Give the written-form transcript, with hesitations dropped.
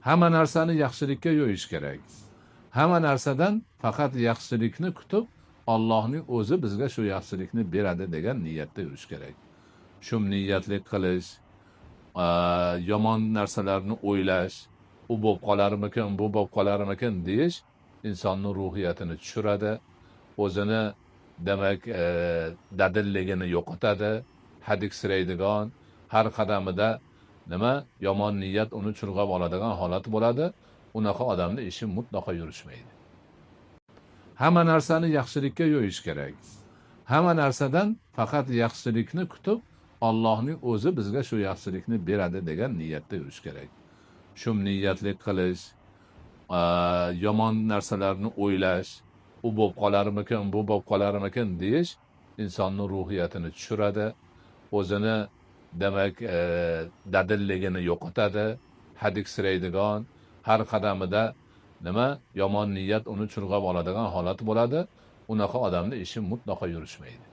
Hamma narsani yaxshilikka yo'yish kerak. Hamma narsadan faqat yaxshilikni kutib, Allohning o'zi bizga shu yaxshilikni beradi degan niyatda yurish kerak. Shu niyatlik qilish, yomon narsalarni o'ylash, u bo'lib qolarmikin, bu bo'lib qolarmikin deyish insonning ruhiyatini tushiradi, o'zini demak dadilligini yo'qotadi, hadiksiraydigan, har qadamida yomon niyat uni churg'ab oladigan holat bo'ladi. Unaqa odamni ishi mutlaqo yurishmaydi. Hamma narsani yaxshilikka yo'yish kerak. Hamma narsadan faqat yaxshilikni kutib, Allohning o'zi bizga shu yaxshilikni beradi degan niyatda yurish kerak. Shu niyatlik qilish, yomon narsalarni o'ylash, u bo'lib qolarmikin, bu bo'lib qolarmikin deyish insonning ruhiyatini tushiradi, o'zini demak dadilligini yo'qotadi, hadiksiraydigan, har qadamida yomon niyat uni churg'ab oladigan holat bo'ladi. Unaqa odamni ishi mutlaqo yurishmaydi.